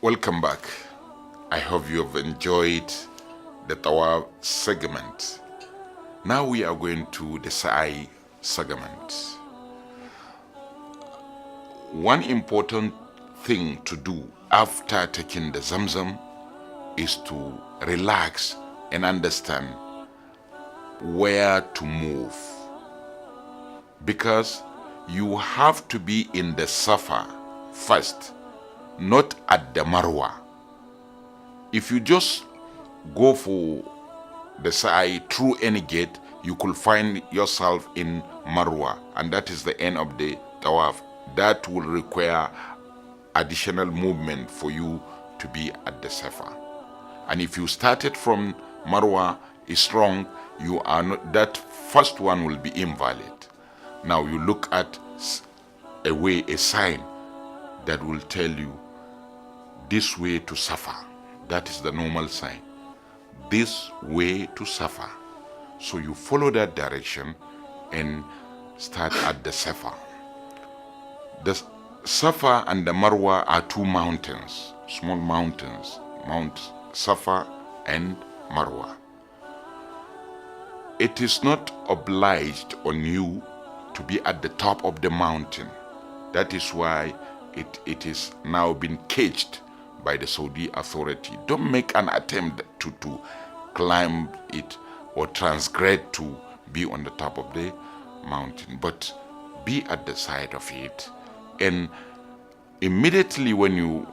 Welcome back. I hope you have enjoyed the Tawaf segment. Now we are going to the Sa'i segment. One important thing to do after taking the Zamzam is to relax and understand where to move, because you have to be in the Safa first, not at the Marwa. If you just go for the Sa'i through any gate, you could find yourself in Marwa, and that is the end of the Tawaf. That will require additional movement for you to be at the Safa. And if you started from Marwa is wrong, you are not, that first one will be invalid. Now you look at a sign that will tell you this way to Safa. That is the normal sign. This way to Safa. So you follow that direction and start at the Safa. The Safa and the Marwa are two mountains, small mountains, Mount Safa and Marwa. It is not obliged on you to be at the top of the mountain. That is why it is now been caged by the Saudi authority. Don't make an attempt to climb it or transgress to be on the top of the mountain, but be at the side of it. And immediately when you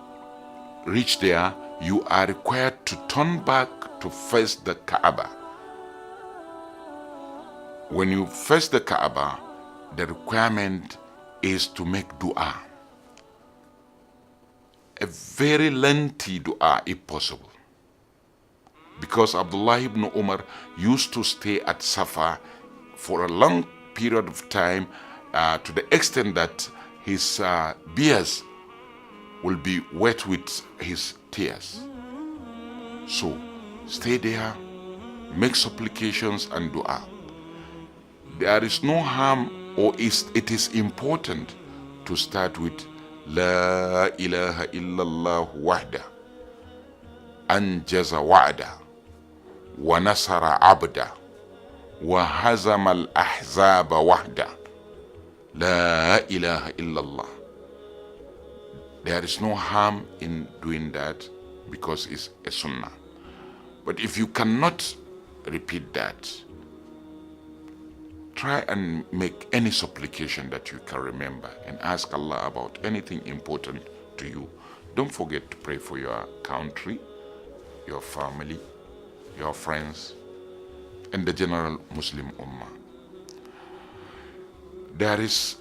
reach there, you are required to turn back to face the Kaaba. When you face the Kaaba, the requirement is to make dua. A very lengthy dua if possible. Because Abdullah ibn Umar used to stay at Safa for a long period of time, to the extent that his beards will be wet with his tears. So stay there, make supplications and dua. There is no harm, or it is important to start with La ilaha illallah wahda anjaza wa'da wa nasara abda wa hazama al-ahzaba wahda. La ilaha illallah. There is no harm in doing that because it's a sunnah. But if you cannot repeat that, try and make any supplication that you can remember and ask Allah about anything important to you. Don't forget to pray for your country, your family, your friends, and the general Muslim Ummah. There is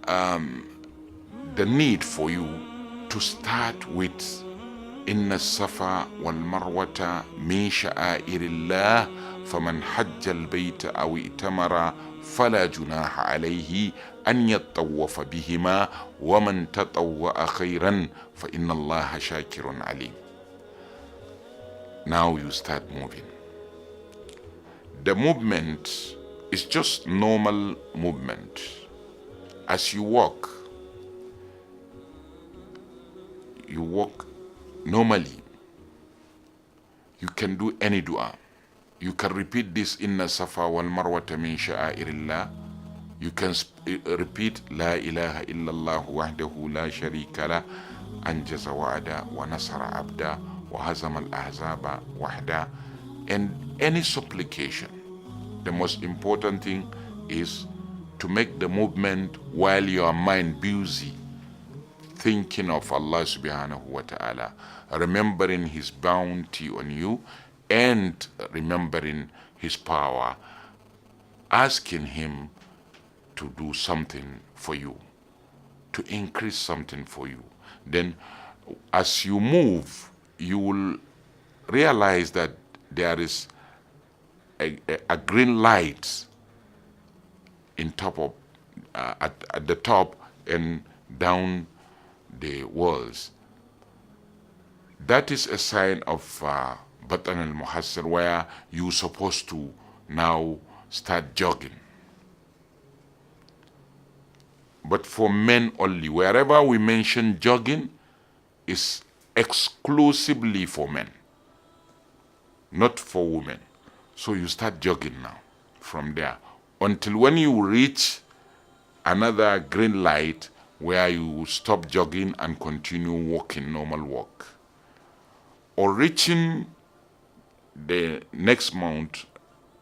the need for you to start with Inna Safa wal Marwata min sha'airillah faman hajja al-bayta aw itamara fala junaha alayhi an yattawafa bihima wa man tatawwa'a khayran fa inna Allaha shakirun alim. Now you start moving. The movement is just normal movement. As you walk normally. You can do any dua. You can repeat this Inna Safa wal Marwata min sha'airillah. You can repeat La ilaha illallah wahdahu la sharika la anjaza wa'ada wa nasara abda wa hazama al-ahzaba wahda, and any supplication. The most important thing is to make the movement while your mind busy thinking of Allah subhanahu wa ta'ala, remembering his bounty on you and remembering his power, asking him to do something for you, to increase something for you. Then as you move, you will realize that there is a green light in top of at the top and down the walls. That is a sign of Batan al-Muhassir, where you're supposed to now start jogging. But for men only, wherever we mention jogging, is exclusively for men, not for women. So you start jogging now from there until when you reach another green light where you stop jogging and continue walking, normal walk. Or reaching the next mount,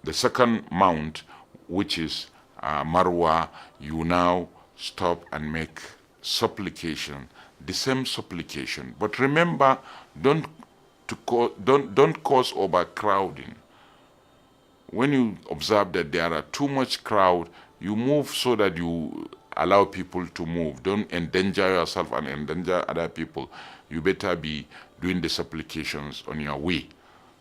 the second mount, which is Marwa, you now stop and make supplication, the same supplication. But remember, don't cause overcrowding. When you observe that there are too much crowd, you move so that you allow people to move. Don't endanger yourself and endanger other people. You better be doing the supplications on your way.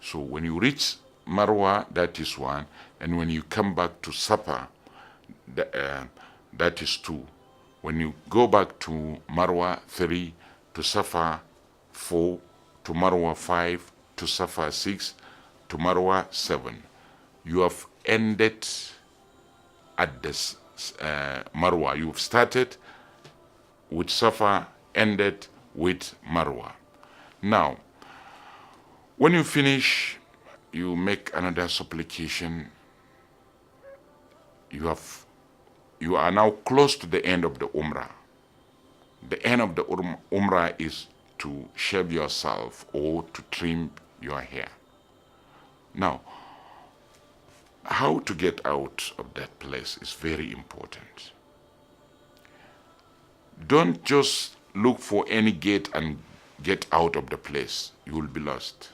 So when you reach Marwa, that is one, and when you come back to Safa, that is two. When you go back to Marwa, 3, to Safa, 4, to Marwa, 5, to Safa, 6, to Marwa, 7. You have ended at this Marwa. You've started with Safa, ended with Marwa. Now, when you finish, you make another supplication. You are now close to the end of the Umrah. The end of the Umrah is to shave yourself or to trim your hair. Now, how to get out of that place is very important. Don't just look for any gate and get out of the place. You will be lost.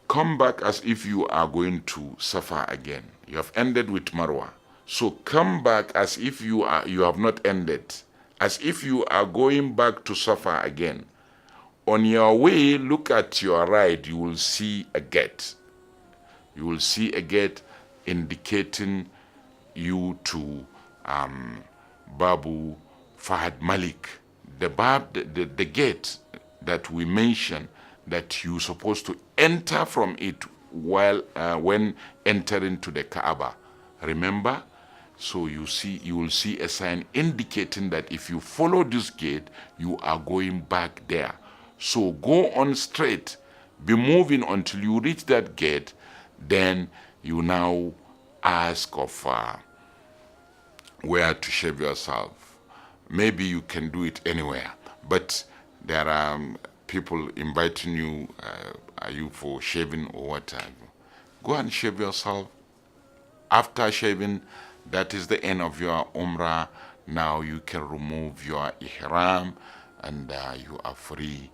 Come back as if you are going to Safa again. You have ended with Marwa. So come back as if you have not ended. As if you are going back to Safa again. On your way, look at your right, you will see a gate. You will see a gate indicating you to Babu Fahad Malik. The gate that we mentioned, that you're supposed to enter from it while when entering to the Kaaba. Remember? So you will see a sign indicating that if you follow this gate, you are going back there. So go on straight, be moving until you reach that gate. Then you now ask of where to shave yourself. Maybe you can do it anywhere, but there are people inviting you, are you for shaving or what? Go and shave yourself. After shaving, that is the end of your Umrah. Now you can remove your Ihram and you are free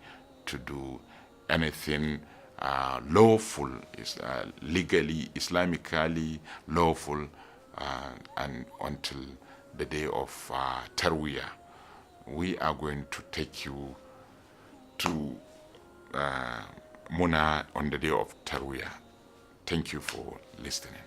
to do anything lawful, legally, Islamically lawful, and until the day of Tarwiyah. We are going to take you to Muna on the day of Tarwiyah. Thank you for listening.